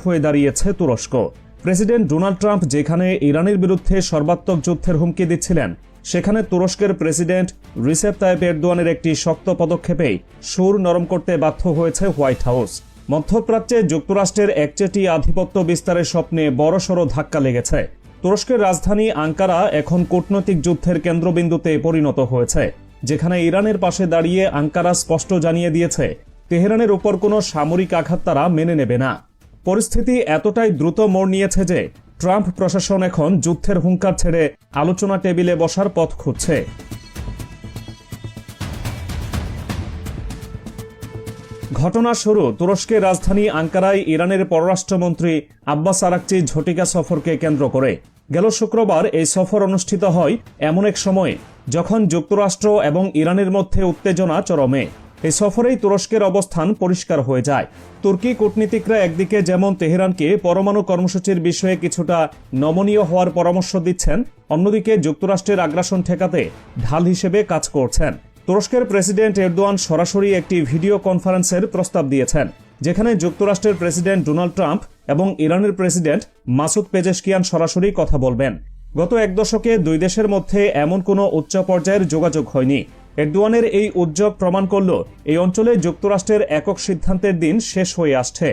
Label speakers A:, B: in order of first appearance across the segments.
A: হয়ে দাঁড়িয়েছে তুরস্ক। প্রেসিডেন্ট ডোনাল্ড ট্রাম্প যেখানে ইরানের বিরুদ্ধে সর্বাত্মক যুদ্ধের হুমকি দিচ্ছিলেন, সেখানে তুরস্কের প্রেসিডেন্ট রিসেপ তাইপ এরদোয়ানের একটি শক্ত পদক্ষেপেই সুর নরম করতে বাধ্য হয়েছে হোয়াইট হাউস। মধ্যপ্রাচ্যে যুক্তরাষ্ট্রের একচেটি আধিপত্য বিস্তারের স্বপ্নে বড়সড় ধাক্কা লেগেছে। তুরস্কের রাজধানী আঙ্কারা এখন কূটনৈতিক যুদ্ধের কেন্দ্রবিন্দুতে পরিণত হয়েছে, যেখানে ইরানের পাশে দাঁড়িয়ে আঙ্কারা স্পষ্ট জানিয়ে দিয়েছে তেহরানের উপর কোনো সামরিক আঘাত তারা মেনে নেবে না। পরিস্থিতি এতটাই দ্রুত মোড় নিয়েছে যে ট্রাম্প প্রশাসন এখন যুদ্ধের হুঙ্কার ছেড়ে আলোচনা টেবিলে বসার পথ খুঁজছে। ঘটনা শুরু তুরস্কের রাজধানী আঙ্কারায় ইরানের পররাষ্ট্রমন্ত্রী আব্বাস আরাকচি ঝটিকা সফরকে কেন্দ্র করে। গেল শুক্রবার এই সফর অনুষ্ঠিত হয় এমন এক সময়ে যখন যুক্তরাষ্ট্র এবং ইরানের মধ্যে উত্তেজনা চরমে। এই সফরেই তুরস্কের অবস্থান পরিষ্কার হয়ে যায়। তুর্কি কূটনীতিকরা একদিকে যেমন তেহরানকে পরমাণু কর্মসূচির বিষয়ে কিছুটা নমনীয় হওয়ার পরামর্শ দিচ্ছেন, অন্যদিকে যুক্তরাষ্ট্রের আগ্রাসন ঠেকাতে ঢাল হিসেবে কাজ করছেন। তুরস্কের প্রেসিডেন্ট এরদোয়ান সরাসরি একটি ভিডিও কনফারেন্সের প্রস্তাব দিয়েছেন, যেখানে যুক্তরাষ্ট্রের প্রেসিডেন্ট ডোনাল্ড ট্রাম্প এবং ইরানের প্রেসিডেন্ট মাসুদ পেজেশকিয়ান সরাসরি কথা বলবেন। গত এক দশকে দুই দেশের মধ্যে এমন কোনো উচ্চ পর্যায়ের যোগাযোগ হয়নি। এরদোয়ানের এই উদ্যোগ প্রমাণ করল এই অঞ্চলে যুক্তরাষ্ট্রের একক সিদ্ধান্তের দিন শেষ হয়ে আসছে।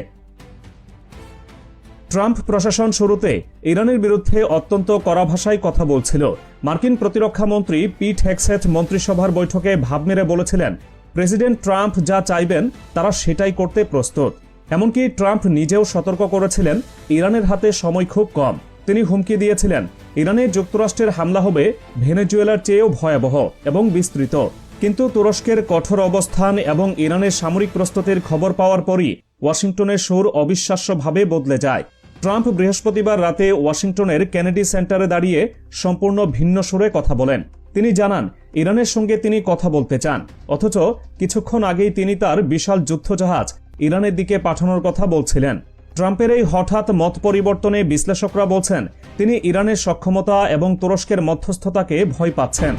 A: ট্রাম্প প্রশাসন শুরুতে ইরানের বিরুদ্ধে অত্যন্ত কড়া ভাষায় কথা বলছিল। মার্কিন প্রতিরক্ষা মন্ত্রী পিট হেগসেথ মন্ত্রিসভার বৈঠকে ভাব মেরে বলেছিলেন, প্রেসিডেন্ট ট্রাম্প যা চাইবেন তারা সেটাই করতে প্রস্তুত। এমনকি ট্রাম্প নিজেও সতর্ক করেছিলেন ইরানের হাতে সময় খুব কম। তিনি হুমকি দিয়েছিলেন ইরানে যুক্তরাষ্ট্রের হামলা হবে ভেনেজুয়েলার চেয়েও ভয়াবহ এবং বিস্তৃত। কিন্তু তুরস্কের কঠোর অবস্থান এবং ইরানের সামরিক প্রস্তুতির খবর পাওয়ার পরই ওয়াশিংটনের সুর অবিশ্বাস্যভাবে বদলে যায়। ট্রাম্প বৃহস্পতিবার রাতে ওয়াশিংটনের কেনেডি সেন্টারে দাঁড়িয়ে সম্পূর্ণ ভিন্ন সুরে কথা বলেন। তিনি জানান ইরানের সঙ্গে তিনি কথা বলতে চান, অথচ কিছুক্ষণ আগেই তিনি তার বিশাল যুদ্ধজাহাজ ইরানের দিকে পাঠানোর কথা বলছিলেন। ট্রাম্পের এই হঠাৎ মত পরিবর্তনে বিশ্লেষকরা বলছেন তিনি ইরানের সক্ষমতা এবং তুরস্কের মধ্যস্থতাকে ভয় পাচ্ছেন।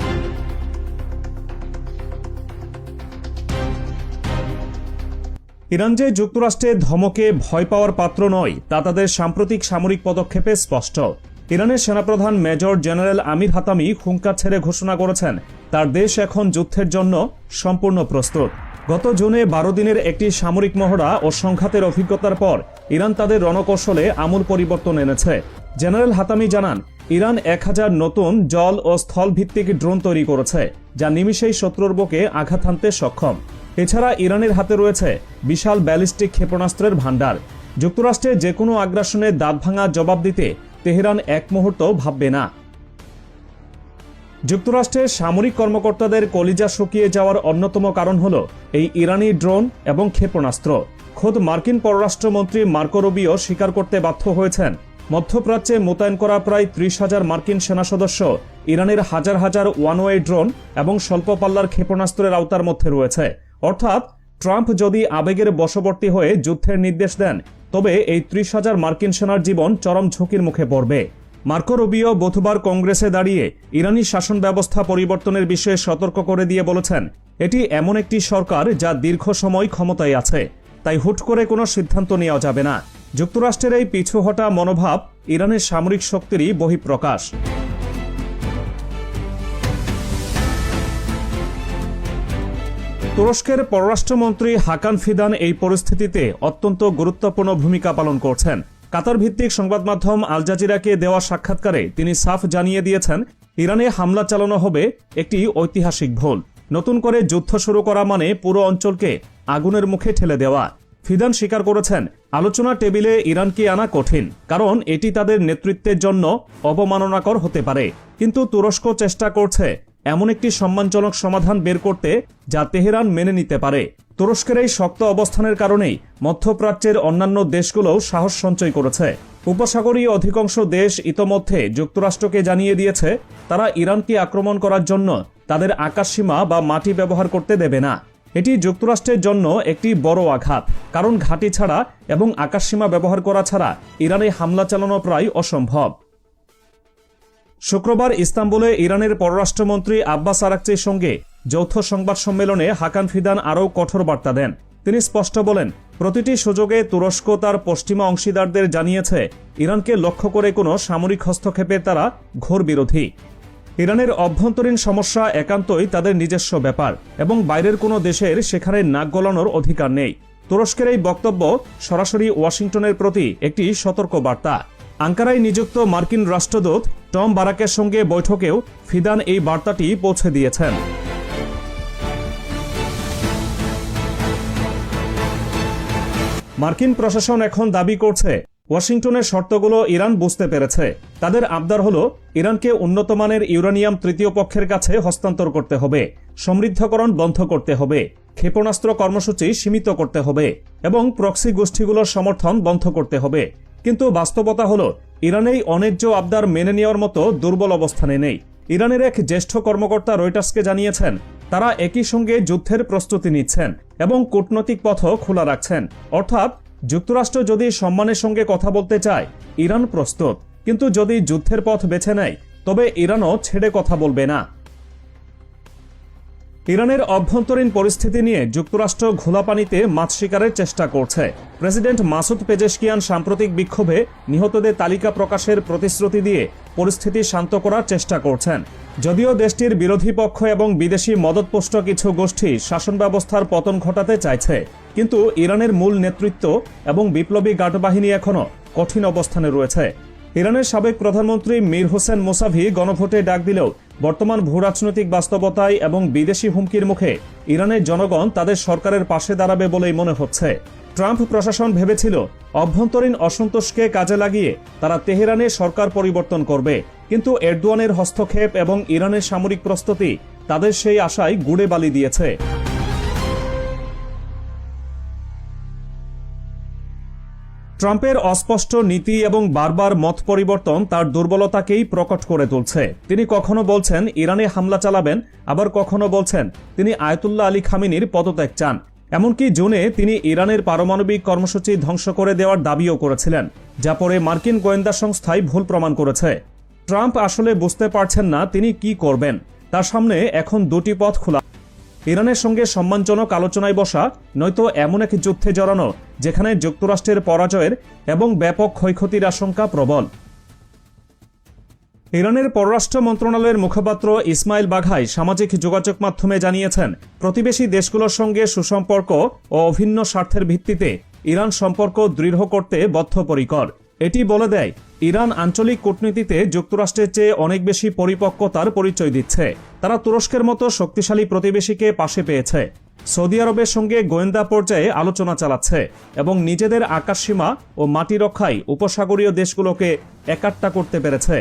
A: ইরান যে যুক্তরাষ্ট্রের ধমকে ভয় পাওয়ার পাত্র নয় তা তাদের সাম্প্রতিক সামরিক পদক্ষেপে স্পষ্ট। ইরানের সেনাপ্রধান মেজর জেনারেল আমির হাতামি হুঙ্কার ছেড়ে ঘোষণা করেছেন তার দেশ এখন যুদ্ধের জন্য সম্পূর্ণ প্রস্তুত। গত জুনে 12 দিনের একটি সামরিক মহড়া ও সংঘাতের অভিজ্ঞতার পর ইরান তাদের রণকৌশলে আমূল পরিবর্তন এনেছে। জেনারেল হাতামি জানান ইরান 1000 নতুন জল ও স্থল ভিত্তিক ড্রোন তৈরি করেছে, যা নিমিষেই শত্রুর বুকে আঘাত হানতে সক্ষম। এছাড়া ইরানের হাতে রয়েছে বিশাল ব্যালিস্টিক ক্ষেপণাস্ত্রের ভান্ডার। যুক্তরাষ্ট্রের যে কোনো আগ্রাসনের দাঁতভাঙা জবাব দিতে তেহরান এক মুহূর্ত ভাববে না। যুক্তরাষ্ট্রের সামরিক কর্মকর্তাদের কলিজা শুকিয়ে যাওয়ার অন্যতম কারণ হল এই ইরানি ড্রোন এবং ক্ষেপণাস্ত্র। খোদ মার্কিন পররাষ্ট্রমন্ত্রী মার্কো রুবিও স্বীকার করতে বাধ্য হয়েছেন মধ্যপ্রাচ্যে মোতায়েন করা প্রায় 30,000 মার্কিন সেনা সদস্য ইরানের হাজার হাজার ওয়ান-ওয়ে ড্রোন এবং স্বল্প পাল্লার ক্ষেপণাস্ত্রের আওতার মধ্যে রয়েছে। অর্থাৎ ট্রাম্প যদি আবেগের বশবর্তী হয়ে যুদ্ধের নির্দেশ দেন, তবে এই 30,000 মার্কিন সেনার জীবন চরম ঝুঁকির মুখে পড়বে। মার্কো রুবিও বুধবার কংগ্রেসে দাঁড়িয়ে ইরানি শাসন ব্যবস্থা পরিবর্তনের বিষয়ে সতর্ক করে দিয়ে বলেছেন, এটি এমন একটি সরকার যা দীর্ঘ সময় ক্ষমতায় আছে, তাই হুট করে কোনো সিদ্ধান্ত নেওয়া যাবে না। যুক্তরাষ্ট্রের এই পিছু হটা মনোভাব ইরানের সামরিক শক্তিরই বহিঃপ্রকাশ। তুরস্কের পররাষ্ট্রমন্ত্রী হাকান ফিদান এই পরিস্থিতিতে অত্যন্ত গুরুত্বপূর্ণ ভূমিকা পালন করছেন। কাতার ভিত্তিক সংবাদ মাধ্যম আল জাজিরাকে দেওয়া সাক্ষাৎকারে তিনি সাফ জানিয়ে দিয়েছেন ইরানে হামলা চালানো হবে একটি ঐতিহাসিক ভুল। নতুন করে যুদ্ধ শুরু করা মানে পুরো অঞ্চলকে আগুনের মুখে ঠেলে দেওয়া। ফিদান স্বীকার করেছেন আলোচনা টেবিলে ইরানকে আনা কঠিন, কারণ এটি তাদের নেতৃত্বের জন্য অবমাননাকর হতে পারে। কিন্তু তুরস্ক চেষ্টা করছে এমন একটি সম্মানজনক সমাধান বের করতে যা তেহরান মেনে নিতে পারে। তুরস্কের এই শক্ত অবস্থানের কারণেই মধ্যপ্রাচ্যের অন্যান্য দেশগুলোও সাহস সঞ্চয় করেছে। উপসাগরীয় অধিকাংশ দেশ ইতোমধ্যে যুক্তরাষ্ট্রকে জানিয়ে দিয়েছে তারা ইরানকে আক্রমণ করার জন্য তাদের আকাশসীমা বা মাটি ব্যবহার করতে দেবে না। এটি যুক্তরাষ্ট্রের জন্য একটি বড় আঘাত, কারণ ঘাঁটি ছাড়া এবং আকাশসীমা ব্যবহার করা ছাড়া ইরানে হামলা চালানো প্রায় অসম্ভব। শুক্রবার ইস্তাম্বুলে ইরানের পররাষ্ট্রমন্ত্রী আব্বাস আরাকচির সঙ্গে যৌথ সংবাদ সম্মেলনে হাকান ফিদান আরও কঠোর বার্তা দেন। তিনি স্পষ্ট বলেন, প্রতিটি সুযোগে তুরস্ক তার পশ্চিমা অংশীদারদের জানিয়েছে ইরানকে লক্ষ্য করে কোনো সামরিক হস্তক্ষেপের তারা ঘোর বিরোধী। ইরানের অভ্যন্তরীণ সমস্যা একান্তই তাদের নিজস্ব ব্যাপার এবং বাইরের কোনো দেশের সেখানে নাক গলানোর অধিকার নেই। তুরস্কের এই বক্তব্য সরাসরি ওয়াশিংটনের প্রতি একটি সতর্ক বার্তা। আঙ্কারায় নিযুক্ত মার্কিন রাষ্ট্রদূত টম বারাকের সঙ্গে বৈঠকেও ফিদান এই বার্তাটি পৌঁছে দিয়েছেন। মার্কিন প্রশাসন এখন দাবি করছে ওয়াশিংটনের শর্তগুলো ইরান বুঝতে পেরেছে। তাদের আবদার হল ইরানকে উন্নত মানের ইউরেনিয়াম তৃতীয় পক্ষের কাছে হস্তান্তর করতে হবে, সমৃদ্ধকরণ বন্ধ করতে হবে, ক্ষেপণাস্ত্র কর্মসূচি সীমিত করতে হবে এবং প্রক্সি গোষ্ঠীগুলোর সমর্থন বন্ধ করতে হবে। কিন্তু বাস্তবতা হল ইরানেই অন্যায্য আবদার মেনে নেওয়ার মতো দুর্বল অবস্থানে নেই। ইরানের এক জ্যেষ্ঠ কর্মকর্তা রয়টার্সকে জানিয়েছেন তারা একই সঙ্গে যুদ্ধের প্রস্তুতি নিচ্ছেন এবং কূটনৈতিক পথও খোলা রাখছেন। অর্থাৎ যুক্তরাষ্ট্র যদি সম্মানের সঙ্গে কথা বলতে চায় ইরান প্রস্তুত, কিন্তু যদি যুদ্ধের পথ বেছে নেয় তবে ইরানও ছেড়ে কথা বলবে না। ইরানের অভ্যন্তরীণ পরিস্থিতি নিয়ে যুক্তরাষ্ট্র ঘোলা পানিতে মাছ শিকারের চেষ্টা করছে। প্রেসিডেন্ট মাসুদ পেজেশকিয়ান সাম্প্রতিক বিক্ষোভে নিহতদের তালিকা প্রকাশের প্রতিশ্রুতি দিয়ে পরিস্থিতি শান্ত করার চেষ্টা করছেন। যদিও দেশটির বিরোধী পক্ষ এবং বিদেশি মদতপুষ্ট কিছু গোষ্ঠী শাসন ব্যবস্থার পতন ঘটাতে চাইছে, কিন্তু ইরানের মূল নেতৃত্ব এবং বিপ্লবী গার্ড বাহিনী এখনও কঠিন অবস্থানে রয়েছে। ইরানের সাবেক প্রধানমন্ত্রী মীর হোসেন মোসাভি গণভোটে ডাক দিলেও বর্তমান ভূরাজনৈতিক বাস্তবতায় এবং বিদেশি হুমকির মুখে ইরানের জনগণ তাদের সরকারের পাশে দাঁড়াবে বলেই মনে হচ্ছে। ট্রাম্প প্রশাসন ভেবেছিল অভ্যন্তরীণ অসন্তোষকে কাজে লাগিয়ে তারা তেহরানে সরকার পরিবর্তন করবে, কিন্তু এরদোয়ানের হস্তক্ষেপ এবং ইরানের সামরিক প্রস্তুতি তাদের সেই আশায় গুড়ে বালি দিয়েছে। ট্রাম্পের অস্পষ্ট নীতি এবং বারবার মত পরিবর্তন তার দুর্বলতাকেই প্রকট করে তুলছে। তিনি কখনো বলছেন ইরানে হামলা চালাবেন, আবার কখনো বলছেন তিনি আয়াতুল্লাহ আলী খামেনির পদত্যাগ চান। এমনকি জুনে তিনি ইরানের পারমাণবিক কর্মসূচি ধ্বংস করে দেওয়ার দাবিও করেছিলেন, যা পরে মার্কিন গোয়েন্দা সংস্থায় ভুল প্রমাণ করেছে। ট্রাম্প আসলে বুঝতে পারছেন না তিনি কি করবেন। তার সামনে এখন দুটি পথ খোলা, ইরানের সঙ্গে সম্মানজনক আলোচনায় বসা, নয়তো এমন এক যুদ্ধে জড়ানো যেখানে যুক্তরাষ্ট্রের পরাজয়ের এবং ব্যাপক ক্ষয়ক্ষতির আশঙ্কা প্রবল। ইরানের পররাষ্ট্র মন্ত্রণালয়ের মুখপাত্র ইসমাইল বাঘাই সামাজিক যোগাযোগ মাধ্যমে জানিয়েছেন প্রতিবেশী দেশগুলোর সঙ্গে সুসম্পর্ক ও অভিন্ন স্বার্থের ভিত্তিতে ইরান সম্পর্ক দৃঢ় করতে বদ্ধপরিকর। এটি বলে দেয় ইরান আঞ্চলিক কূটনীতিতে যুক্তরাষ্ট্রের চেয়ে অনেক বেশি পরিপক্কতার পরিচয় দিচ্ছে। তারা তুরস্কের মতো শক্তিশালী প্রতিবেশীকে পাশে পেয়েছে, সৌদি আরবের সঙ্গে গোয়েন্দা পর্যায়ে আলোচনা চালাচ্ছে এবং নিজেদের আকাশসীমা ও মাটি রক্ষায় উপসাগরীয় দেশগুলোকে একাট্টা করতে পেরেছে।